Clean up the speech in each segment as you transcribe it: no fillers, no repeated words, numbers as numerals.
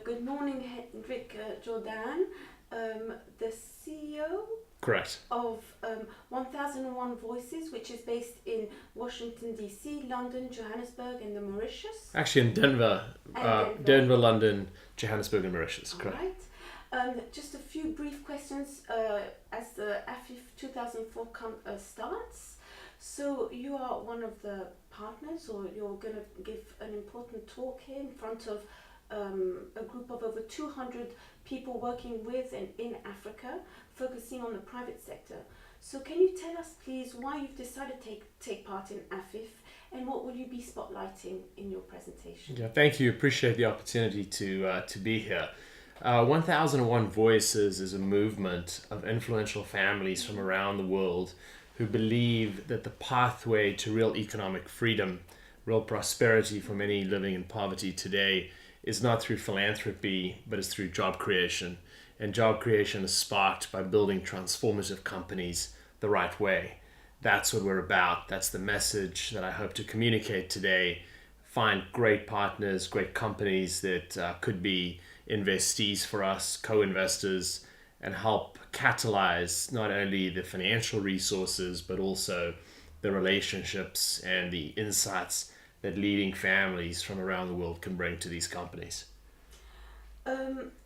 good morning, Hendrik Jordaan, the CEO Correct. of 1001 Voices, which is based in Washington, D.C., London, Johannesburg, and the Mauritius. Actually in Denver, Denver, London, Johannesburg, and Mauritius. Correct. All right. Just a few brief questions as the AFIF2014 starts. So you are one of the partners, or you're going to give an important talk here in front of a group of over 200 people working with and in Africa, focusing on the private sector. So can you tell us, please, why you've decided to take part in AFIF, and what will you be spotlighting in your presentation? Yeah, thank you. Appreciate the opportunity to be here. 1001 Voices is a movement of influential families from around the world who believe that the pathway to real economic freedom, real prosperity for many living in poverty today, is not through philanthropy, but is through job creation. And job creation is sparked by building transformative companies the right way. That's what we're about. That's the message that I hope to communicate today. Find great partners, great companies that could be investees for us, co-investors, and help catalyze not only the financial resources, but also the relationships and the insights that leading families from around the world can bring to these companies.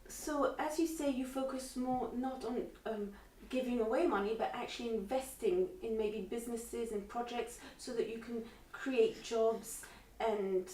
So as you say, you focus more not on giving away money, but actually investing in maybe businesses and projects so that you can create jobs, and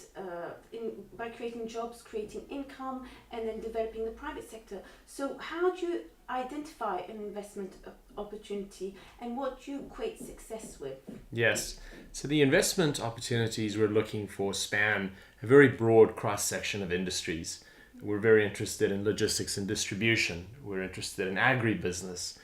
by creating jobs, creating income, and then developing the private sector. So how do you identify an investment opportunity, and what do you equate success with? Yes. So the investment opportunities we're looking for span a very broad cross-section of industries. We're very interested in logistics and distribution. We're interested in agribusiness.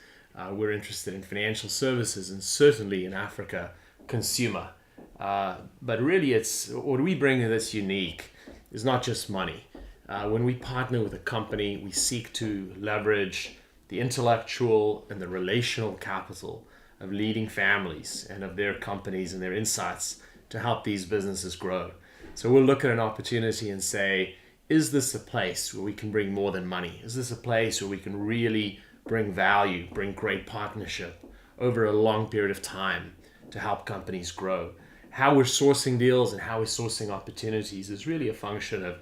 We're interested in financial services, and certainly in Africa, consumer. But really, it's what we bring that's unique is not just money. When we partner with a company, we seek to leverage the intellectual and the relational capital of leading families and of their companies and their insights to help these businesses grow. So we'll look at an opportunity and say, is this a place where we can bring more than money? Is this a place where we can really bring value, bring great partnership over a long period of time to help companies grow? How we're sourcing deals and how we're sourcing opportunities is really a function of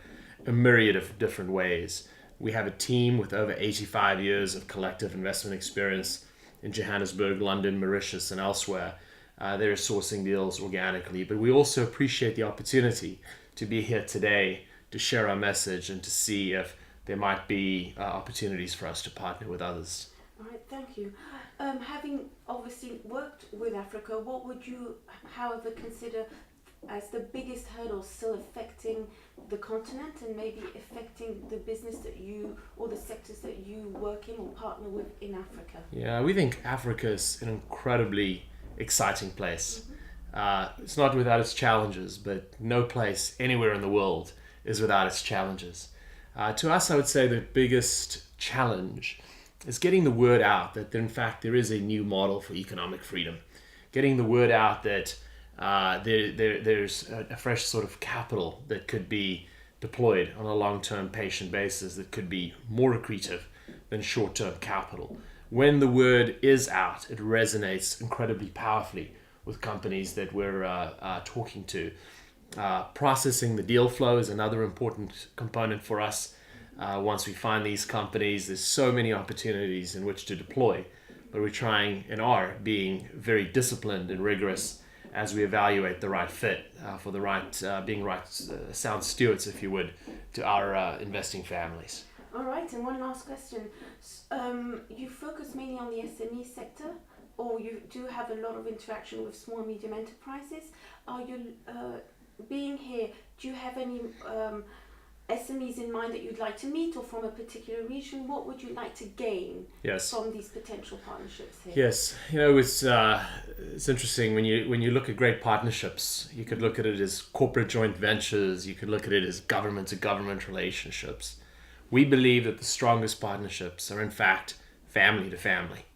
a myriad of different ways. We have a team with over 85 years of collective investment experience in Johannesburg, London, Mauritius, and elsewhere. They're sourcing deals organically, but we also appreciate the opportunity to be here today to share our message and to see if there might be opportunities for us to partner with others. All right, thank you. Having obviously worked with Africa, what would you, however, consider as the biggest hurdle still affecting the continent and maybe affecting the business that you, or the sectors that you work in or partner with in Africa? Yeah, we think Africa is an incredibly exciting place. It's not without its challenges, but no place anywhere in the world is without its challenges. To us, I would say the biggest challenge is getting the word out that in fact there is a new model for economic freedom. Getting the word out that there's a fresh sort of capital that could be deployed on a long-term patient basis that could be more accretive than short-term capital. When the word is out, it resonates incredibly powerfully with companies that we're talking to. Processing the deal flow is another important component for us. Once we find these companies, there's so many opportunities in which to deploy, but we're trying and are being very disciplined and rigorous as we evaluate the right fit for the right, being sound stewards, if you would, to our investing families. All right, and one last question. You focus mainly on the SME sector, or you do have a lot of interaction with small and medium enterprises. Are you, being here, do you have any SMEs in mind that you'd like to meet, or from a particular region? What would you like to gain from these potential partnerships here? Yes, you know, it's interesting when you look at great partnerships. You could look at it as corporate joint ventures. You could look at it as government to government relationships. We believe that the strongest partnerships are in fact family to family.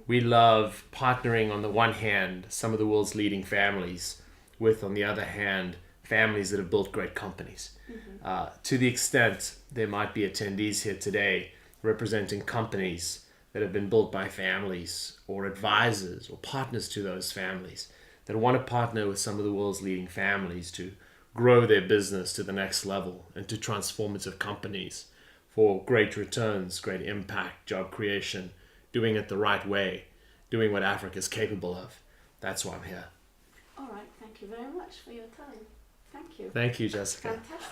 We love partnering on the one hand some of the world's leading families with, on the other hand, families that have built great companies. To the extent there might be attendees here today representing companies that have been built by families or advisors or partners to those families that want to partner with some of the world's leading families to grow their business to the next level into transformative companies for great returns, great impact, job creation, doing it the right way, doing what Africa is capable of. That's why I'm here. All right, thank you very much for your time. Thank you. Thank you, Jessica. Fantastic.